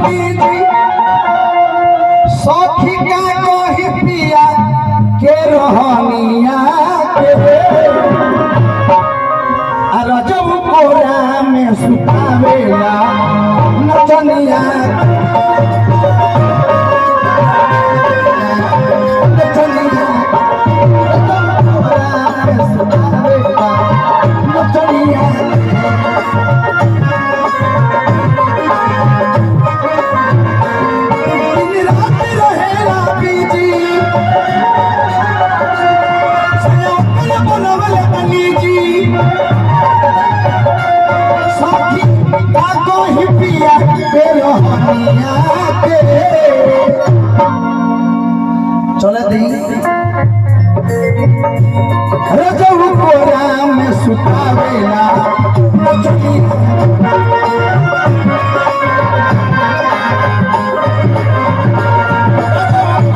लीजिए सखी का कही पिया के रोहनिया के रजब कोरा में सुतावेला नचनिया चले दी रजब कोरा में सुतावेला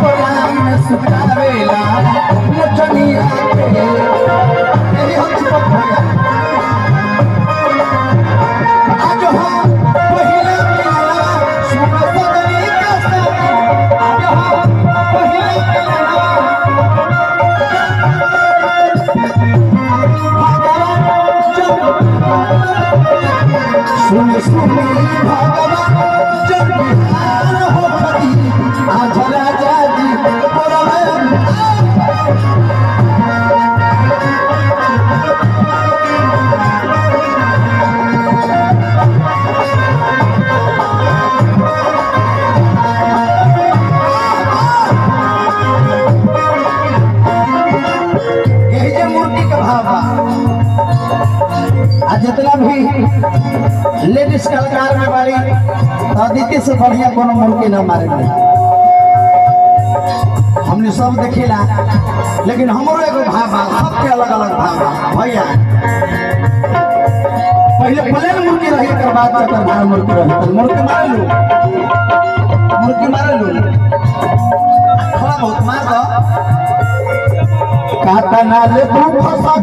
कोरा में सुतावेला नचनिया सुन भगवान जब बिहार हो खड़ी आज राजा जी यही जो मूर्ति का भाव जितना भी लेडीज कलाकार में बारी अदिति से बढ़िया कोनो मूर्ति न मारे हमने सब देखेला लेकिन हमारो एगो भाव सबके अलग अलग भाव भैया पहले प्लेन मूर्ति रही के बाद चक्रधार मूर्ति रही मूर्ति मार लो थोड़ा बहुत मार दो काटा नाले तू फंसा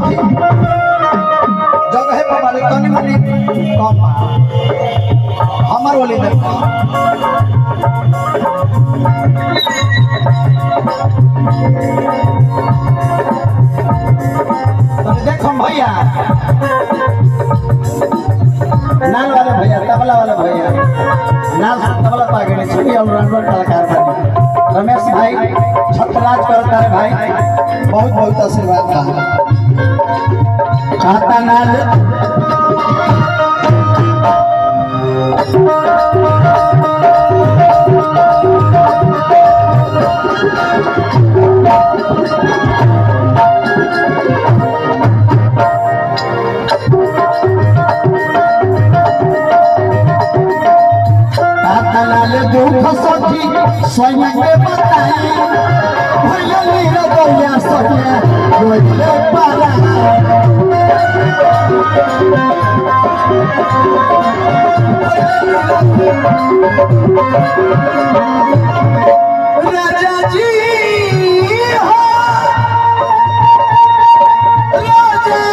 जगह पर वाले तनी मनी कम हमार वाले देखो देखो भैया नाल वाले भैया तबला वाले भैया नाल तबला पागड़े छोटी ऑलराउंडर कलाकार भाई रमेश भाई छतराज करता है भाई बहुत बहुत आशीर्वाद का खाता नाल दुख सखी स्वयं में बताई भैया मेरा गैया सखिया रोइले पाला राजा जी हो राजा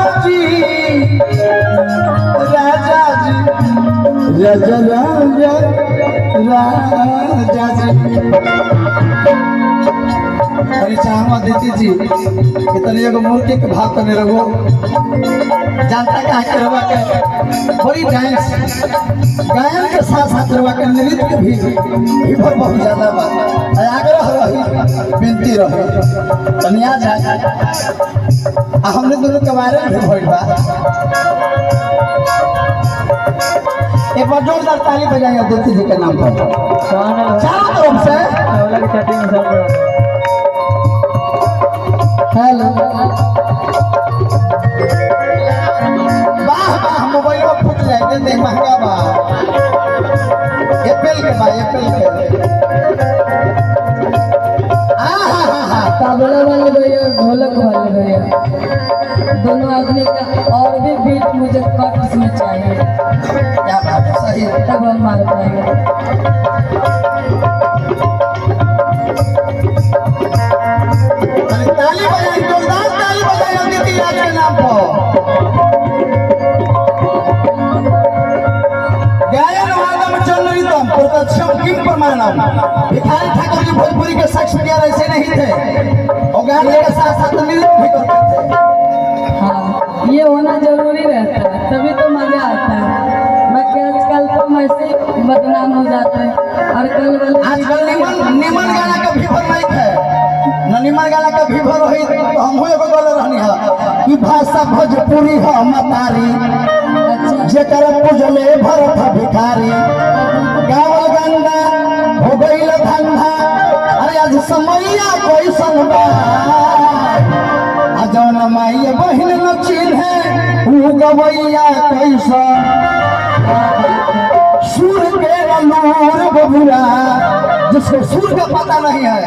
जी राजा राजा राजा जी अरे चाहवा देती जी कितने एगो मूर्ति के भाव करने रहो जानता का करवा के बड़ी डांस गायन के साथ साथ करवा के नृत्य भी बहुत ज्यादा बात आग्रह रही विनती रही तनिया जाए हमने दोनों के बारे में भइल बा एक बार जोरदार ताली बजाइए देती जी के नाम पर चारों तरफ से हेलो वाह वाह मोबाइल में फूट जाए दे महंगा बा एप्पल के तबला वाले भैया ढोलक वाले भैया दोनों आदमी का और भी बीट मुझे कट इसमें चाहिए क्या बात है सही तब हम मार पाएंगे ताली बजाई जोरदार ताली बजाई अदिति राज के नाम मानव। भिखारी ठाकुर जी भोजपुरी के शेक्सपियर ऐसे नहीं थे, और गाने के साथ साथ नृत्य भी करते थे। हाँ, ये होना जरूरी रहता है, तभी तो मजा आता है। बाकी आजकल तो ऐसे बदनाम हो जाते हैं, और कल वाले आजकल निमन गाना का भीभर नहीं है, न निमन गाना का भीभर रही तो हम एगो गले रहनी है कि भाषा भोजपुरी है मतारी, अच्छा जेकर पूजले भरत भिखारी, गावल गंगा हो गईल धंधा, अरे आज समैया कोई संबा, जौन माई बहिन न चिन्हे ऊ गवैया कैसा, सूर के नूर बबुआ, जिसको सूर का पता नहीं है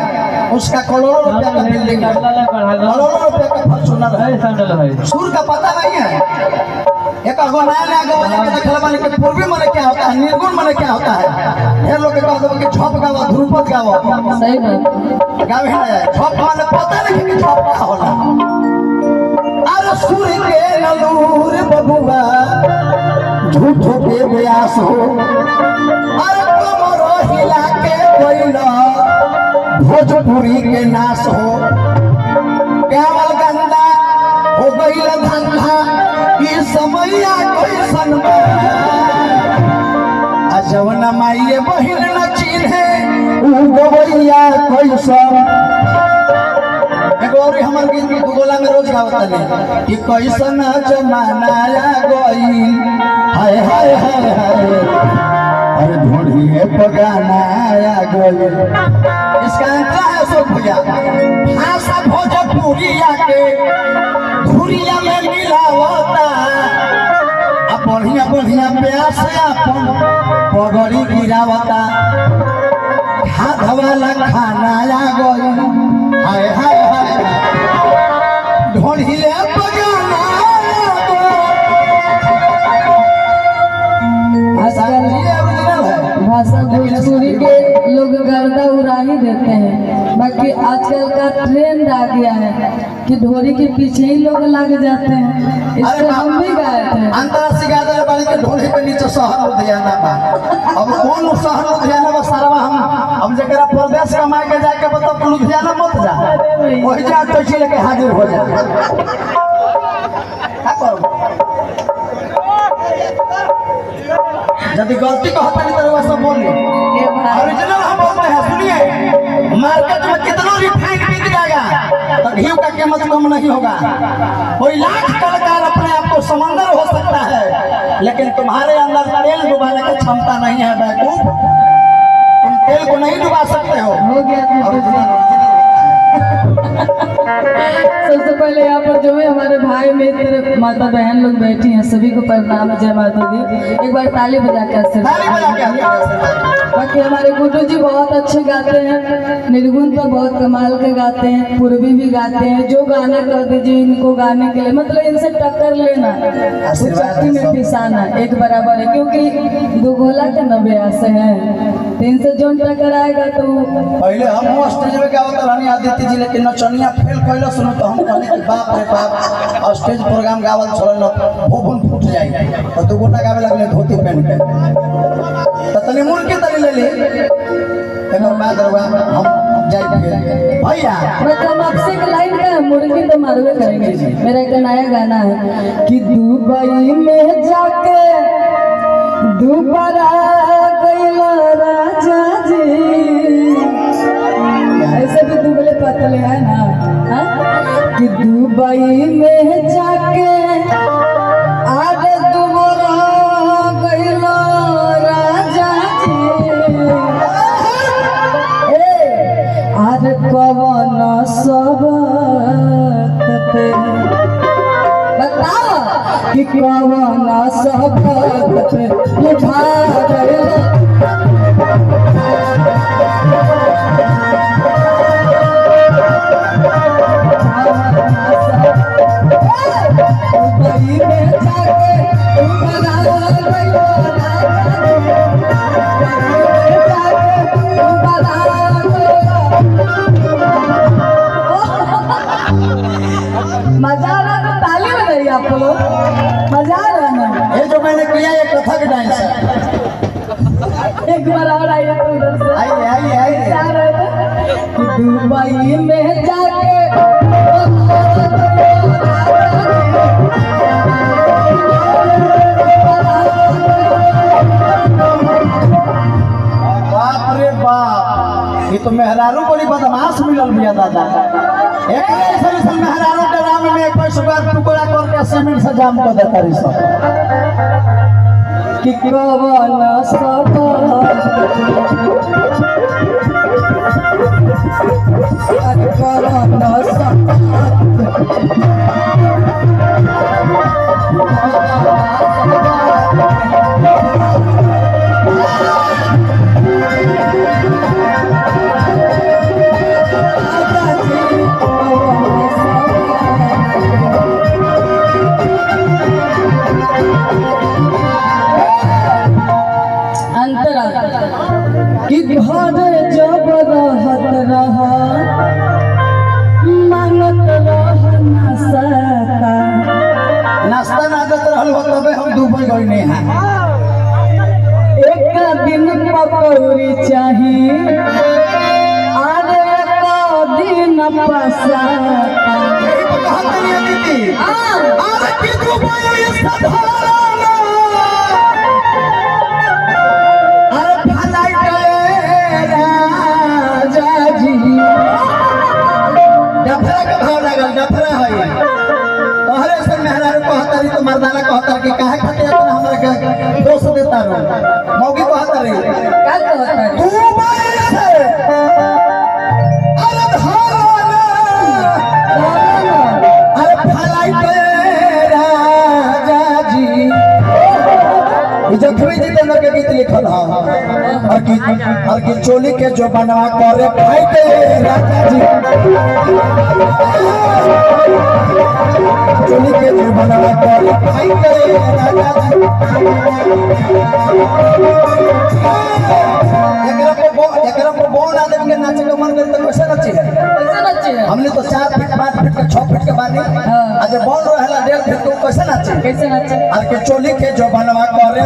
उसका करोड़ों रुपया का बिल्डिंग है, करोड़ों रुपया का फॉर्च्यूनर है, सूर का पता नहीं है। एक नया नया गाँव के देखल वाले के पूर्वी मने क्या होता है, निर्गुण मने क्या होता है। ढेर लोग के कह देबो कि झप गावा, ध्रुपद गावा, सही बात। गावे है झप माने पता नहीं कि झप का होला। अरे सूर के नूर बबुआ झूठो के व्यास हो, अरे कमरो हिला के कोइला भोजपुरी के नाश हो, गावल गंदा हो गईल धंधा, ई समैया कैसन बा, जवन माई बहिन न चिन्हे ऊ गवैया कैसन। और हमार गीत में दुगोला में रोज गावता नहीं कि कैसन जमाना आ गई, हाय हाय हाय हाय, अरे ढूंढिए पगाना आ गई। इसका अंतर है अशोक भैया, भाषा भोजपुरिया के धुरिया में मिलावता, अब बढ़िया बढ़िया प्यास अपन पगड़ी गिरावता, हाथ वाला खाना आ गई, हाय हाय हाय, ढोढ़िए बजाना भाषा भोजपुरी के लोग गर्दा उड़ा ही देते हैं। बाकी आजकल का ट्रेंड आ गया है कि ढोरी के पीछे ही लोग लग जाते हैं, इससे हम भी गाए थे। अंतरराष्ट्रीय गायक वाले के ढोली के नीचे शहर लुधियाना बा, अब कौन शहर लुधियाना बा सारा हम जरा प्रदेश कमाए के जाके बताओ तो लुधियाना मत जा, वही जा टैक्सी लेके हाजिर हो जा। यदि गलती कहता नहीं तो सब बोलिए, ओरिजिनल हम बोलते हैं। सुनिए, मार्केट में कितना रिफाइंड बिक जाएगा तो घी का कीमत कम नहीं होगा। कोई लाख कलाकार अपने आप को समंदर हो सकता है, लेकिन तुम्हारे अंदर तेल डुबाने की क्षमता नहीं है बेवकूफ, तुम तेल को नहीं डुबा सकते हो गया। सबसे पहले यहाँ पर जो है हमारे भाई मित्र माता बहन लोग बैठी हैं, सभी को प्रणाम, जय माता दी। एक बार ताली बजा के बाकी हमारे गुड्डू जी बहुत अच्छे गाते हैं, निर्गुण तो बहुत कमाल के गाते हैं, पूर्वी भी गाते हैं। जो गाना कर दीजिए इनको गाने के लिए, मतलब इनसे टक्कर लेना, चक्की में पिसाना एक बराबर है, क्योंकि दो गोला के 90 आसे हैं, तो इनसे जो टक्कर आएगा तो पहले हम स्टेज में गावत रहनी आदित्य जी, लेकिन नचनिया फेल कैलो सुनो तो हम कहनी कि बाप रे बाप, स्टेज प्रोग्राम गावल चलो न भून फूट जाई, तो दो गोटा गावे लगले धोती पहन के, तो तनी मुड़ के तनी ले ली, एक बाद हम जाई भैया। मतलब आपसे एक लाइन का मुर्गी तो मारवे करेंगे। मेरा एक नया गाना है कि दुबई में जाके दोबारा गइला राजा जी, ऐसे भी दुबले पतले है ना, हाँ? कि दुबई में जाके आगे दोबारा गइला राजा जी, आर कवन सबक पे बताओ कि कवन सबक पे उठा गइला मजा आ रहा है, ताली बजाइए आप लोग, मजा आ रहा है। ये जो मैंने किया ये कथक डांस है, दुबई में जाके बाप रे बाप, ये तो मेहरारू बड़ी बदमाश मिलल बिया दादा। एक ऐसा मेहरारू के नाम में एक पैसा टुकड़ा करके सीमेंट से जाम कर देता रही सब। कि कवन कि घर जब रहत रहा मांगत रह नाश्ता नाश्ता ना देत रहल हो तबे हम दुबई गई नहीं है। एक दिन पकौड़ी चाही अरे एक दिन पसाता अरे कि दुबई सधारण अरे भलाई के राजा जी डफरा के भाव लागल डफरा है तोहरे से मेहरारू कहतारी तो मर्दाना कहता कि काहे खातिर इतना हमरा के दोष देता रो मौगी कहतारी का कहता दुबई से अरे धारण अरे भलाई के राजा जी जखमी जितेंद्र के गीत लिखल है और की चोली के जो बनवा करे भाई के राजा जी चोली के जो बनवा करे भाई के राजा जी एकरा पर बोल आदमी के नाचे के मन करे तो कैसे नचे कैसे नचे हमने तो 4 फीट 5 फीट के 6 फीट के बानी आज बोल रहला 1.5 फीट तो कैसे नाचे कैसे नचे और के चोली के जो बनवा करे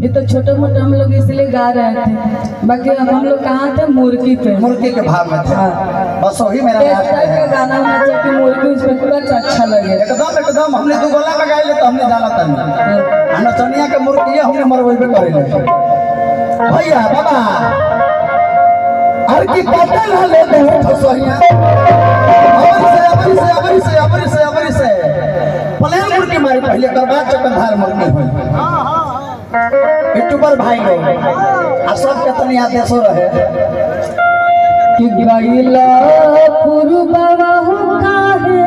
ये तो छोटे मोटे हम लोग इसलिए गा रहे थे, बाकी अब हम लोग कहाँ थे मुर्गी पे मुर्गी के भाव में थे बस वही मेरा इस नाच टाइप का है गाना होना चाहिए कि मुर्गी उस पर कुछ अच्छा लगे। एकदम हमने दो गोला में गाइले तो हमने जाना था नचनिया के मुर्गी हमने मरवेबे करेले भैया बाबा अरे की पता ना ले दे ठसहिया अबरी से प्लेन मुर्गी मारी पहले करबा चकनधार मुर्गी होई यूट्यूबर भाई लोग आ सब के तनी आदेशो रहे कि गईला पुरबवा काहे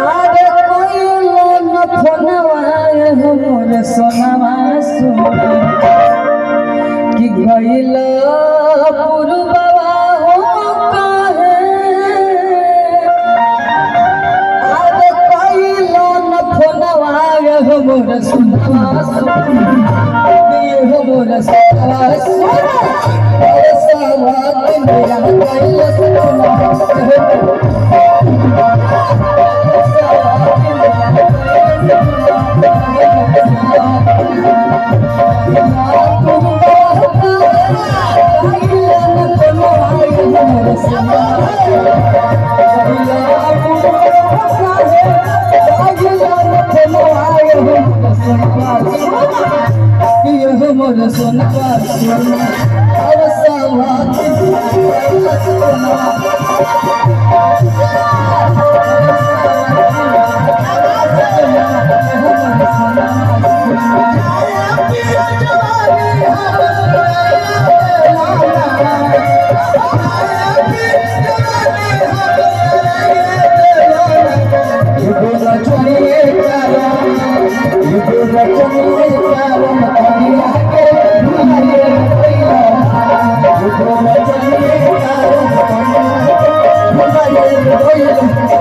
आरे कोइलो न फोनवा हमरे सोनवा सुन कि गईला पुरबवा काहे आरे कोइलो न फोनवा हमरे सोनवा सुन हमरे सोनवा सुन सवात मेरा कैल मोर सोनवा सोना अब सवात Thank you.